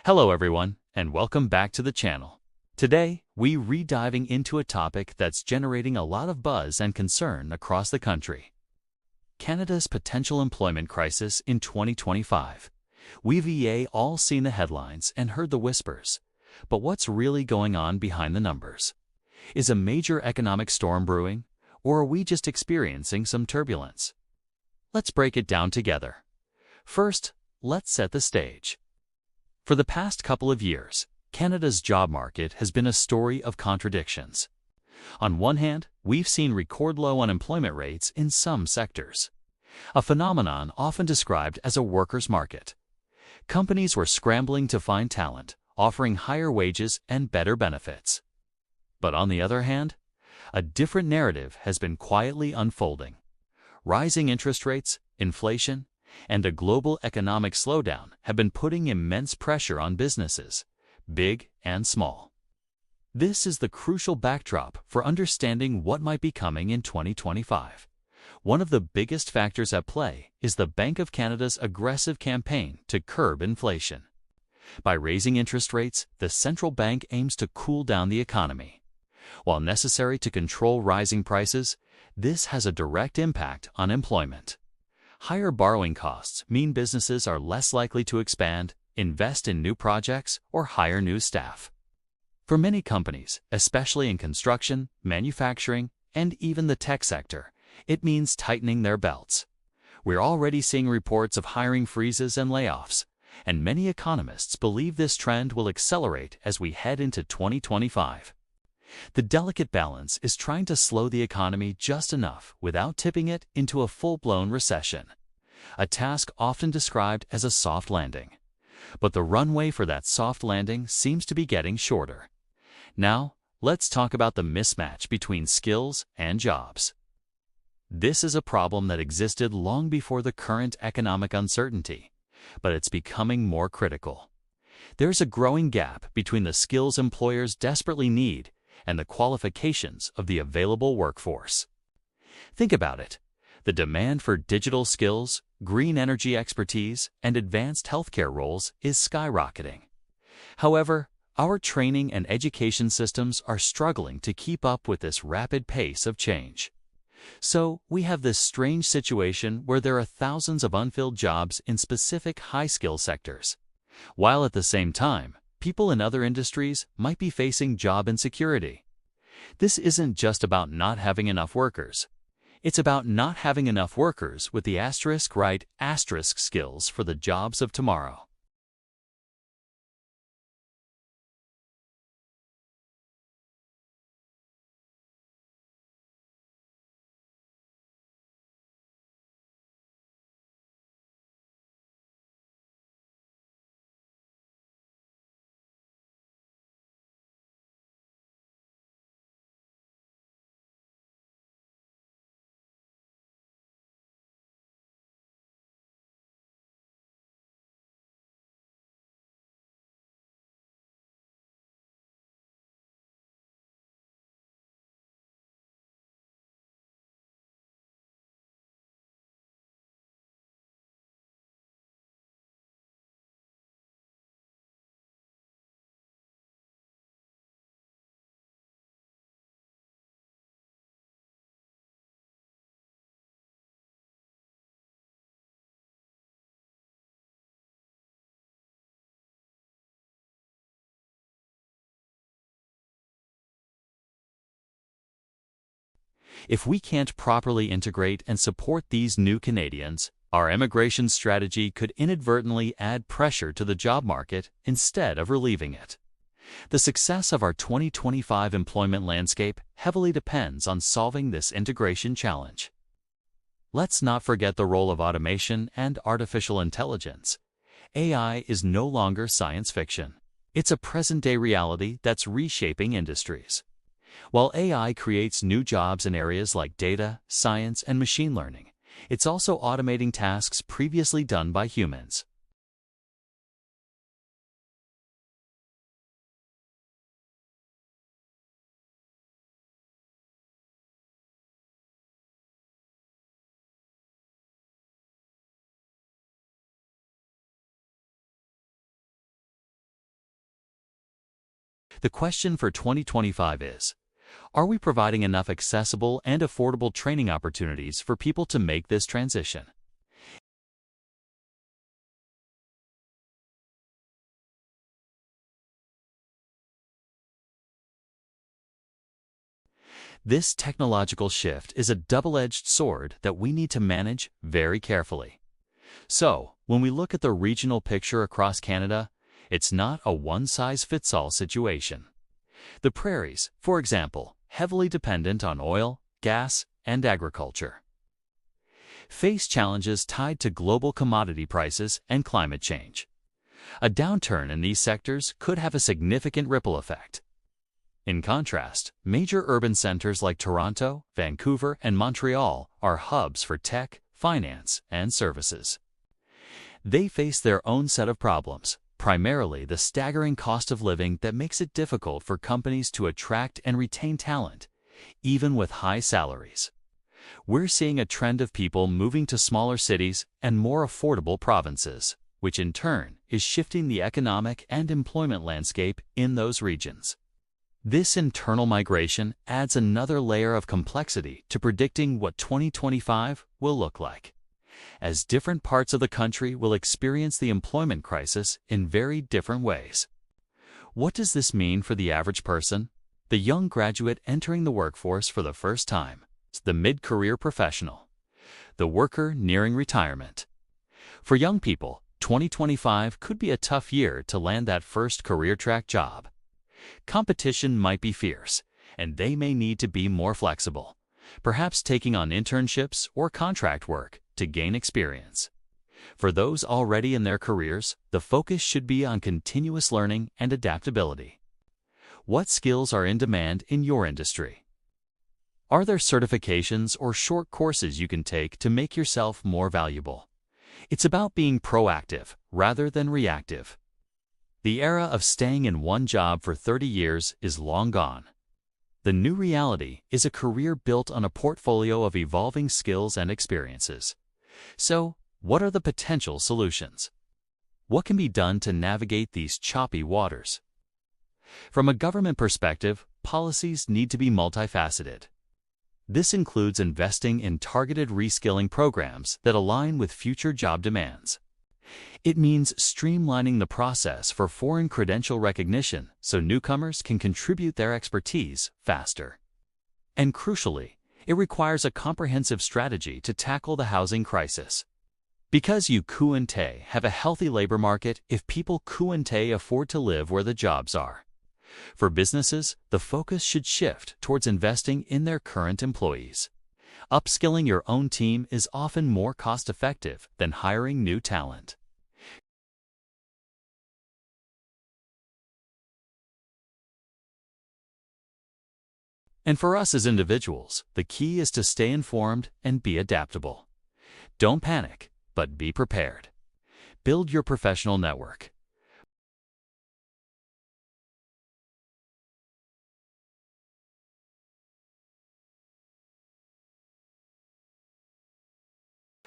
Hello everyone, and welcome back to the channel. Today, we re-diving into a topic that's generating a lot of buzz and concern across the country. Canada's potential employment crisis in 2025. We've all seen the headlines and heard the whispers. But what's really going on behind the numbers? Is a major economic storm brewing, or are we just experiencing some turbulence? Let's break it down together. First, let's set the stage. For the past couple of years, Canada's job market has been a story of contradictions. On one hand, we've seen record low unemployment rates in some sectors, a phenomenon often described as a workers' market. Companies were scrambling to find talent, offering higher wages and better benefits. But on the other hand, a different narrative has been quietly unfolding. Rising interest rates, inflation, and a global economic slowdown have been putting immense pressure on businesses, big and small. This is the crucial backdrop for understanding what might be coming in 2025. One of the biggest factors at play is the Bank of Canada's aggressive campaign to curb inflation. By raising interest rates, the central bank aims to cool down the economy. While necessary to control rising prices, this has a direct impact on employment. Higher borrowing costs mean businesses are less likely to expand, invest in new projects, or hire new staff. For many companies, especially in construction, manufacturing, and even the tech sector, it means tightening their belts. We're already seeing reports of hiring freezes and layoffs, and many economists believe this trend will accelerate as we head into 2025. The delicate balance is trying to slow the economy just enough without tipping it into a full-blown recession, a task often described as a soft landing. But the runway for that soft landing seems to be getting shorter. Now, let's talk about the mismatch between skills and jobs. This is a problem that existed long before the current economic uncertainty, but it's becoming more critical. There's a growing gap between the skills employers desperately need and the qualifications of the available workforce. Think about it. The demand for digital skills, green energy expertise, and advanced healthcare roles is skyrocketing. However, our training and education systems are struggling to keep up with this rapid pace of change. So, we have this strange situation where there are thousands of unfilled jobs in specific high-skill sectors, while at the same time, people in other industries might be facing job insecurity. This isn't just about not having enough workers. It's about not having enough workers with the right skills for the jobs of tomorrow. If we can't properly integrate and support these new Canadians, our immigration strategy could inadvertently add pressure to the job market instead of relieving it. The success of our 2025 employment landscape heavily depends on solving this integration challenge. Let's not forget the role of automation and artificial intelligence. AI is no longer science fiction. It's a present-day reality that's reshaping industries. While AI creates new jobs in areas like data, science, and machine learning, it's also automating tasks previously done by humans. The question for 2025 is, are we providing enough accessible and affordable training opportunities for people to make this transition? This technological shift is a double-edged sword that we need to manage very carefully. So, when we look at the regional picture across Canada, it's not a one-size-fits-all situation. The prairies, for example, heavily dependent on oil, gas, and agriculture, face challenges tied to global commodity prices and climate change. A downturn in these sectors could have a significant ripple effect. In contrast, major urban centers like Toronto, Vancouver, and Montreal are hubs for tech, finance, and services. They face their own set of problems, primarily the staggering cost of living that makes it difficult for companies to attract and retain talent, even with high salaries. We're seeing a trend of people moving to smaller cities and more affordable provinces, which in turn is shifting the economic and employment landscape in those regions. This internal migration adds another layer of complexity to predicting what 2025 will look like, as different parts of the country will experience the employment crisis in very different ways. What does this mean for the average person? The young graduate entering the workforce for the first time, the mid-career professional, the worker nearing retirement. For young people, 2025 could be a tough year to land that first career track job. Competition might be fierce, and they may need to be more flexible, perhaps taking on internships or contract work to gain experience. For those already in their careers, the focus should be on continuous learning and adaptability. What skills are in demand in your industry? Are there certifications or short courses you can take to make yourself more valuable? It's about being proactive rather than reactive. The era of staying in one job for 30 years is long gone. The new reality is a career built on a portfolio of evolving skills and experiences. So, what are the potential solutions? What can be done to navigate these choppy waters? From a government perspective, policies need to be multifaceted. This includes investing in targeted reskilling programs that align with future job demands. It means streamlining the process for foreign credential recognition so newcomers can contribute their expertise faster. And crucially, it requires a comprehensive strategy to tackle the housing crisis. Because you couldn't have a healthy labor market if people couldn't afford to live where the jobs are. For businesses, the focus should shift towards investing in their current employees. Upskilling your own team is often more cost-effective than hiring new talent. And for us as individuals, the key is to stay informed and be adaptable. Don't panic, but be prepared. Build your professional network.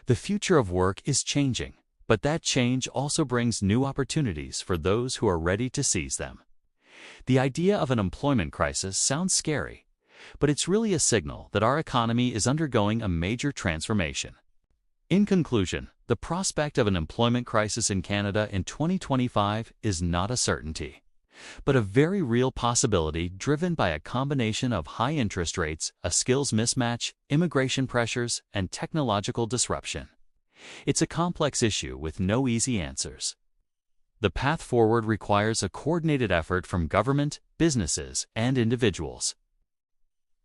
The future of work is changing, but that change also brings new opportunities for those who are ready to seize them. The idea of an employment crisis sounds scary, but it's really a signal that our economy is undergoing a major transformation. In conclusion, the prospect of an employment crisis in Canada in 2025 is not a certainty, but a very real possibility driven by a combination of high interest rates, a skills mismatch, immigration pressures, and technological disruption. It's a complex issue with no easy answers. The path forward requires a coordinated effort from government, businesses, and individuals.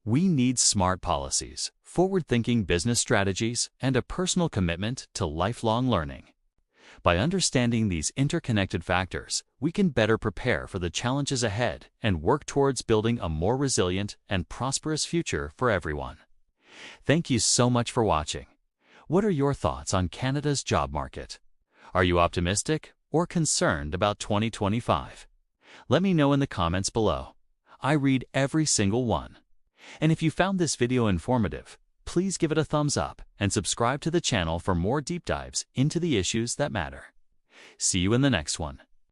We need smart policies, forward-thinking business strategies, and a personal commitment to lifelong learning. By understanding these interconnected factors, we can better prepare for the challenges ahead and work towards building a more resilient and prosperous future for everyone. Thank you so much for watching. What are your thoughts on Canada's job market? Are you optimistic or concerned about 2025? Let me know in the comments below. I read every single one. And if you found this video informative, please give it a thumbs up and subscribe to the channel for more deep dives into the issues that matter. See you in the next one.